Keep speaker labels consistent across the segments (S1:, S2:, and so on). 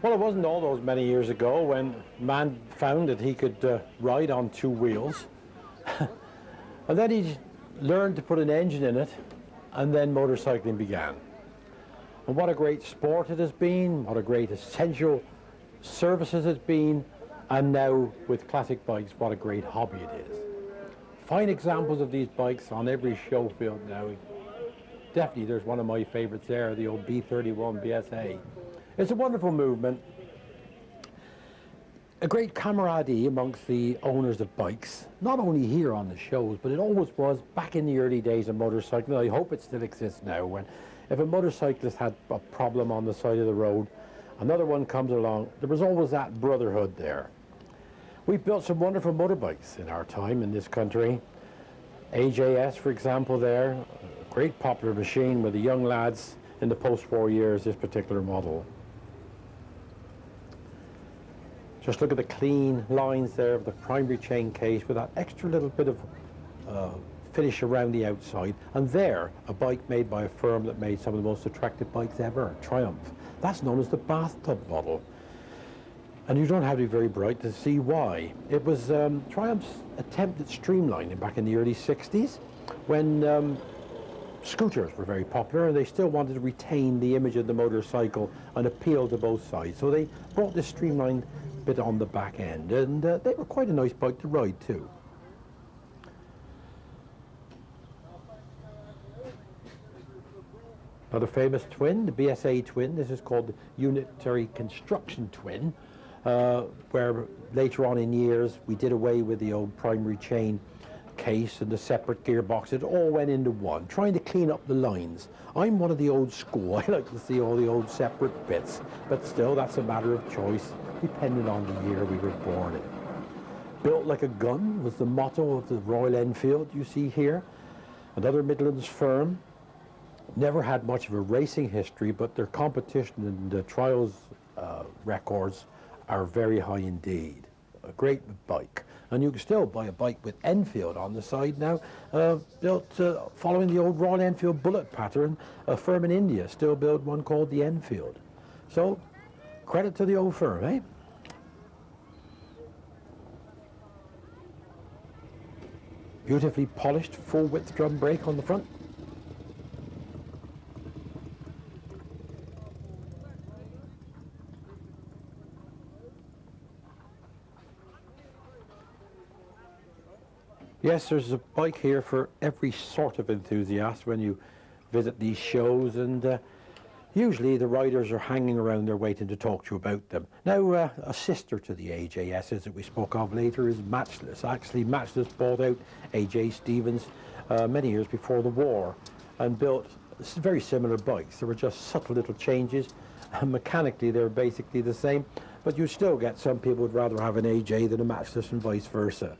S1: Well, it wasn't all those many years ago when man found that he could ride on two wheels. And then he learned to put an engine in it, and then motorcycling began. And what a great sport it has been, what a great essential service it has been, and now with classic bikes, what a great hobby it is. Fine examples of these bikes on every show field now. Definitely there's one of my favorites there, the old B31 BSA. It's a wonderful movement, a great camaraderie amongst the owners of bikes, not only here on the shows, but it always was back in the early days of motorcycling. I hope it still exists now, when if a motorcyclist had a problem on the side of the road, another one comes along, there was always that brotherhood there. We've built some wonderful motorbikes in our time in this country. AJS, for example, there, a great popular machine with the young lads in the post-war years, this particular model. Just look at the clean lines there of the primary chain case with that extra little bit of finish around the outside. And there, a bike made by a firm that made some of the most attractive bikes ever, Triumph. That's known as the bathtub model. And you don't have to be very bright to see why. It was Triumph's attempt at streamlining back in the early 60s when scooters were very popular, and they still wanted to retain the image of the motorcycle and appeal to both sides. So they brought this streamlined bit on the back end, and they were quite a nice bike to ride too. Another famous twin, the BSA twin. This is called the unitary construction twin, where later on in years we did away with the old primary chain case and the separate gearbox. It all went into one, trying to clean up the lines. I'm one of the old school. I like to see all the old separate bits, but still that's a matter of choice depending on the year we were born in. Built like a gun was the motto of the Royal Enfield you see here. Another Midlands firm. Never had much of a racing history, but their competition and the trials records are very high indeed. A great bike. And you can still buy a bike with Enfield on the side now, built following the old Royal Enfield bullet pattern. A firm in India still build one called the Enfield. So, credit to the old firm, eh? Beautifully polished full-width drum brake on the front. Yes, there's a bike here for every sort of enthusiast when you visit these shows, and usually the riders are hanging around there waiting to talk to you about them. Now, a sister to the AJSs that we spoke of later is Matchless. Actually, Matchless bought out AJ Stevens many years before the war and built very similar bikes. There were just subtle little changes. Mechanically, they're basically the same, but you still get some people would rather have an AJ than a Matchless and vice versa.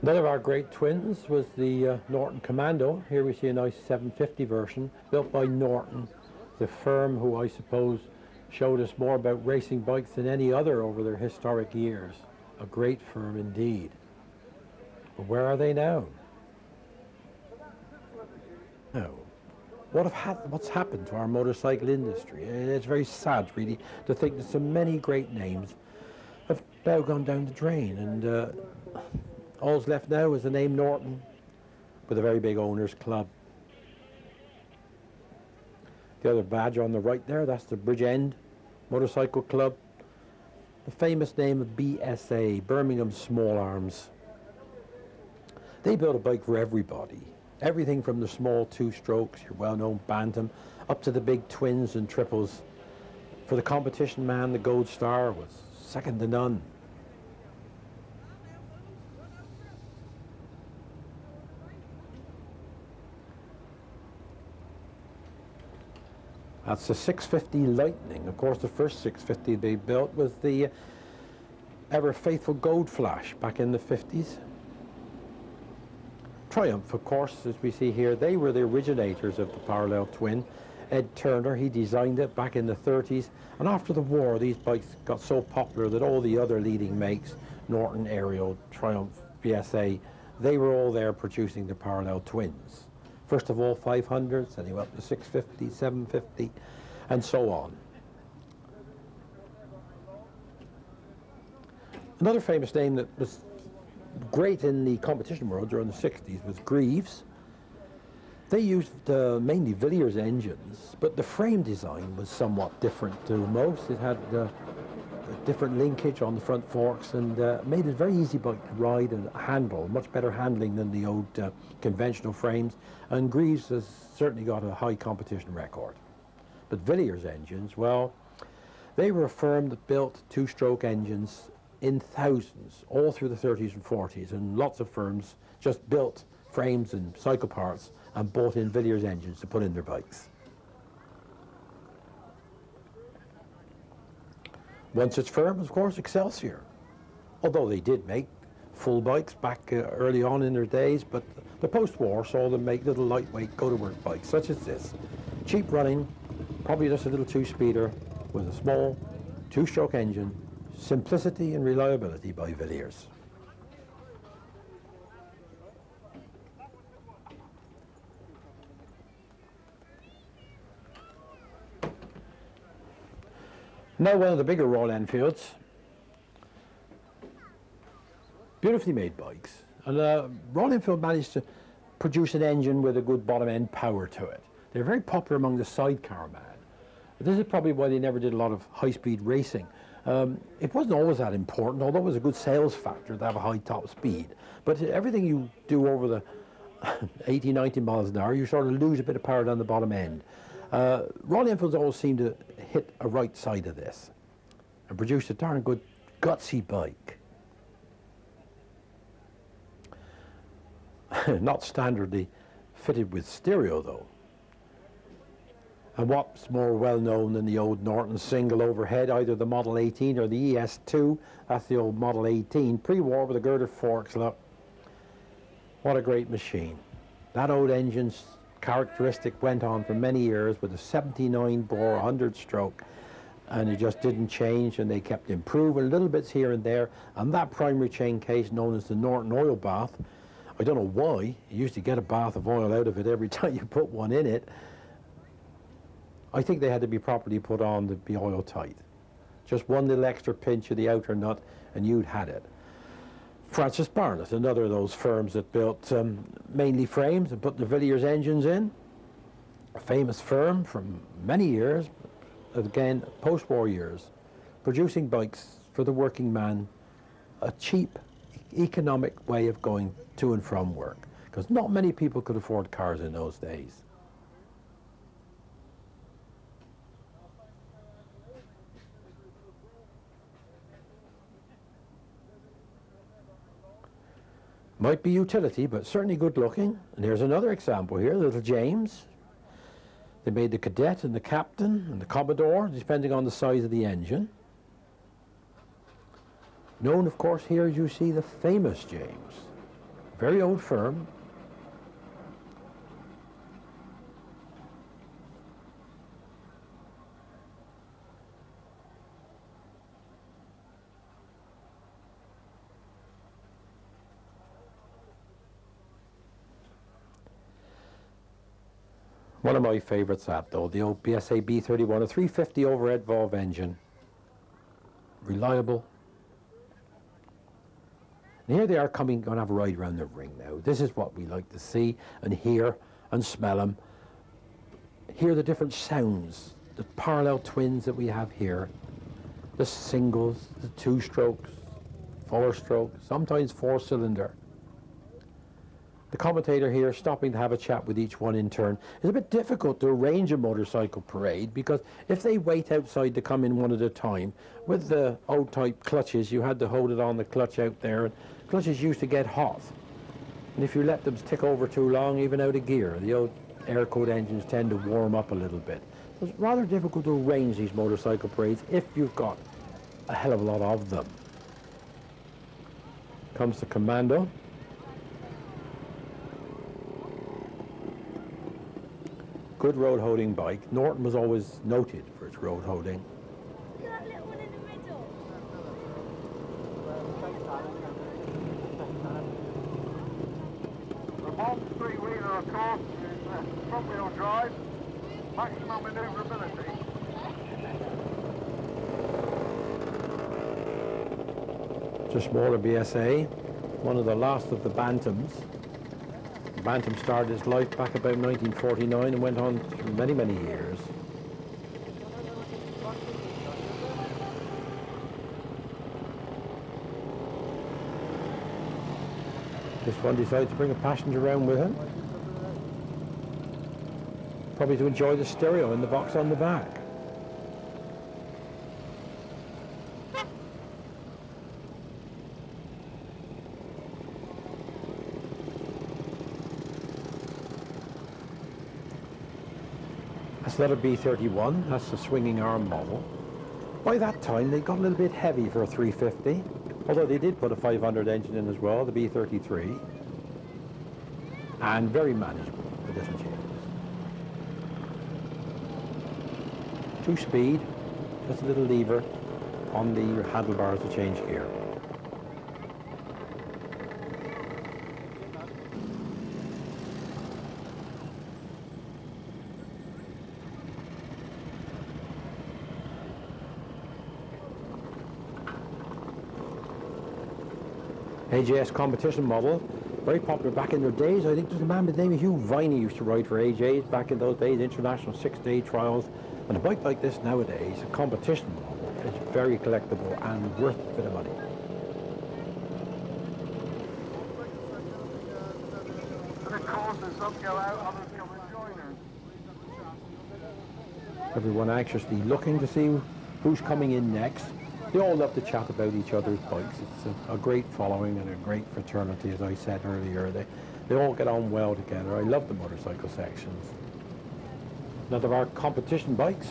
S1: Another of our great twins was the Norton Commando. Here we see a nice 750 version built by Norton, the firm who I suppose showed us more about racing bikes than any other over their historic years. A great firm indeed. But where are they now? Now, what's happened to our motorcycle industry? It's very sad really to think that so many great names have now gone down the drain, and all's left now is the name Norton with a very big owners club. The other badge on the right there, that's the Bridgend Motorcycle Club. The famous name of BSA, Birmingham Small Arms. They built a bike for everybody. Everything from the small two-strokes, your well-known Bantam, up to the big twins and triples. For the competition man, the Gold Star was second to none. That's the 650 Lightning. Of course, the first 650 they built was the ever-faithful Gold Flash back in the 50s. Triumph, of course, as we see here, they were the originators of the parallel twin. Ed Turner, he designed it back in the 30s. And after the war, these bikes got so popular that all the other leading makes, Norton, Aerial, Triumph, BSA, they were all there producing the parallel twins. First of all, 500s, then he went up to 650, 750. and so on. Another famous name that was great in the competition world during the 60s was Greaves. They used mainly Villiers engines, but the frame design was somewhat different to most. It had a different linkage on the front forks and made it a very easy bike to ride and handle, much better handling than the old conventional frames. And Greaves has certainly got a high competition record. But Villiers engines, well, they were a firm that built two-stroke engines in thousands, all through the 30s and 40s, and lots of firms just built frames and cycle parts and bought in Villiers engines to put in their bikes. One such firm was, of course, Excelsior, although they did make full bikes back early on in their days, but the post-war saw them make little lightweight go-to-work bikes, such as this. Cheap running, probably just a little two-speeder with a small two-stroke engine, simplicity and reliability by Villiers. Now one of the bigger Royal Enfields. Beautifully made bikes. And Royal Enfield managed to produce an engine with a good bottom end power to it. They're very popular among the sidecar man. This is probably why they never did a lot of high-speed racing. It wasn't always that important, although it was a good sales factor to have a high top speed. But everything you do over the 80, 90 miles an hour, you sort of lose a bit of power down the bottom end. Royal Enfields always seem to hit a right side of this and produce a darn good gutsy bike. Not standardly fitted with stereo though. And what's more well known than the old Norton single overhead, either the Model 18 or the ES2, that's the old Model 18, pre-war with the girder forks, look. What a great machine. That old engine's characteristic went on for many years with a 79 bore 100 stroke, and it just didn't change, and they kept improving little bits here and there. And that primary chain case known as the Norton oil bath, I don't know why, you used to get a bath of oil out of it every time you put one in it. I think they had to be properly put on to be oil tight. Just one little extra pinch of the outer nut and you'd had it. Francis Barnett, another of those firms that built mainly frames and put the Villiers engines in. A famous firm from many years, again, post-war years, producing bikes for the working man, a cheap, economic way of going to and from work, because not many people could afford cars in those days. Might be utility, but certainly good looking. And here's another example here, little James. They made the Cadet and the Captain and the Commodore, depending on the size of the engine. Known, of course, here as you see the famous James. Very old firm. One of my favourites, that though, the old BSA B31, a 350 overhead valve engine. Reliable. And here they are going to have a ride around the ring now. This is what we like to see and hear and smell them. Hear the different sounds, the parallel twins that we have here. The singles, the two strokes, four strokes, sometimes four cylinder. The commentator here stopping to have a chat with each one in turn. It's a bit difficult to arrange a motorcycle parade because if they wait outside to come in one at a time, with the old type clutches, you had to hold it on the clutch out there, and clutches used to get hot. And if you let them tick over too long, even out of gear, the old air-cooled engines tend to warm up a little bit. So it's rather difficult to arrange these motorcycle parades if you've got a hell of a lot of them. Comes the Commando. Good road holding bike. Norton was always noted for its road holding.
S2: Look at that little one in the middle.
S3: The Bomb 3-wheeler, of course, is front-wheel drive, maximum manoeuvrability.
S1: a smaller BSA, one of the last of the Bantams. The Bantam started its life back about 1949 and went on for many, many years. This one decided to bring a passenger around with him. Probably to enjoy the stereo in the box on the back. That's not a B31, that's the swinging arm model. By that time they got a little bit heavy for a 350, although they did put a 500 engine in as well, the B33, and very manageable, the little changes. 2-speed, just a little lever on the handlebars to change gear. AJS competition model, very popular back in their days. I think there's a man by the name of Hugh Viney used to ride for AJs back in those days, international 6-day trials. And a bike like this nowadays, a competition model, is very collectible and worth a bit of money. Everyone anxiously looking to see who's coming in next. They all love to chat about each other's bikes. It's a great following and a great fraternity, as I said earlier. They all get on well together. I love the motorcycle sections. Another of our competition bikes,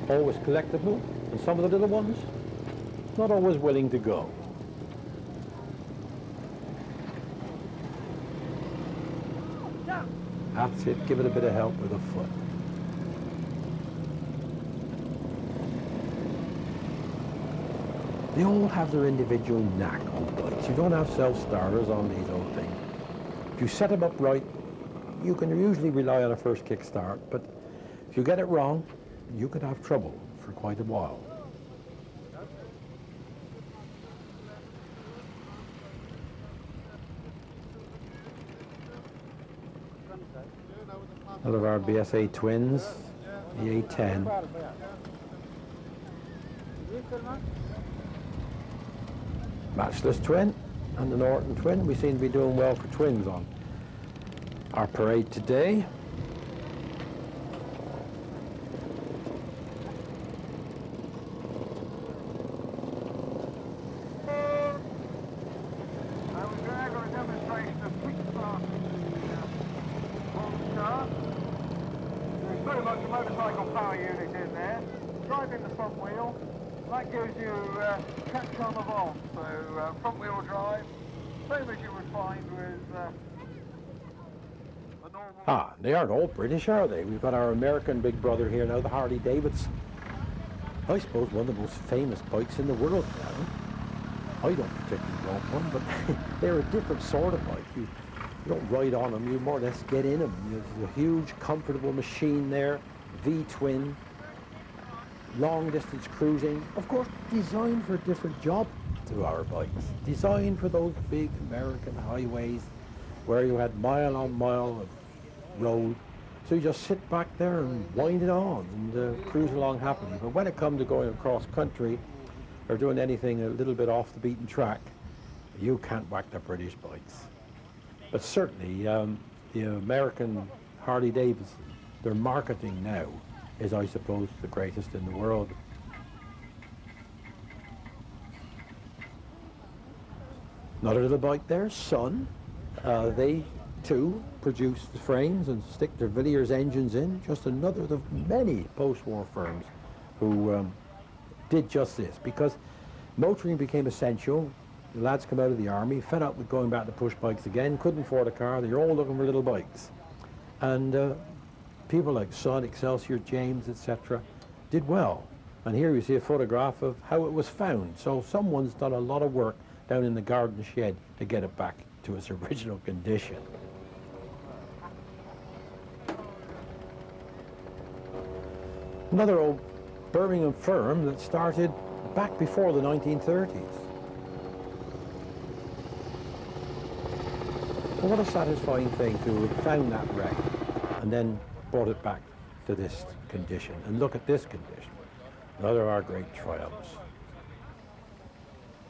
S1: always collectible, and some of the little ones, not always willing to go. That's it, give it a bit of help with the foot. They all have their individual knack on bikes. You don't have self-starters on these old things. If you set them up right, you can usually rely on a first kick-start, but if you get it wrong, you could have trouble for quite a while. Another of our BSA twins, the A10. Matchless twin and the Norton twin. We seem to be doing well for twins on our parade today.
S3: Very much a motorcycle power unit in there. Driving the front wheel, that gives you catch on the volt. So front wheel drive, same as you would find with a normal...
S1: They aren't all British, are they? We've got our American big brother here now, the Harley Davidson. I suppose one of the most famous bikes in the world now. I don't particularly want one, but they're a different sort of bike. You don't ride on them, you more or less get in them. There's a huge, comfortable machine there, V-twin, long distance cruising. Of course, designed for a different job to our bikes. Designed for those big American highways where you had mile on mile of road. So you just sit back there and wind it on and cruise along happily. But when it comes to going across country or doing anything a little bit off the beaten track, you can't whack the British bikes. But certainly, the American Harley Davidson, their marketing now is, I suppose, the greatest in the world. Another little bike there, Sun. They too produce the frames and stick their Villiers engines in. Just another of the many post-war firms who did just this, because motoring became essential. The lads come out of the army, fed up with going back to push bikes again, couldn't afford a car, they're all looking for little bikes. And people like Sun, Excelsior, James, etc. did well. And here you see a photograph of how it was found. So someone's done a lot of work down in the garden shed to get it back to its original condition. Another old Birmingham firm that started back before the 1930s. But what a satisfying thing to have found that wreck and then brought it back to this condition. And look at this condition. Another of our great triumphs.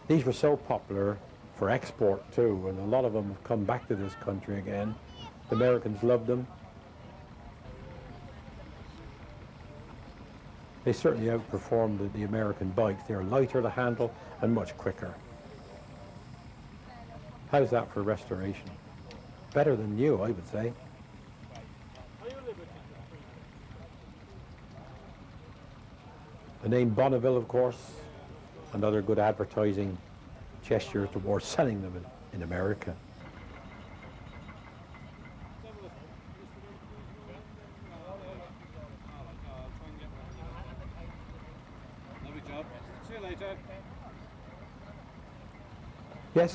S1: These were so popular for export too, and a lot of them have come back to this country again. The Americans loved them. They certainly outperformed the American bikes. They're lighter to handle and much quicker. How's that for restoration? Better than new, I would say. The name Bonneville, of course, another good advertising gesture towards selling them in America.
S4: Lovely job. See you later.
S1: Yes.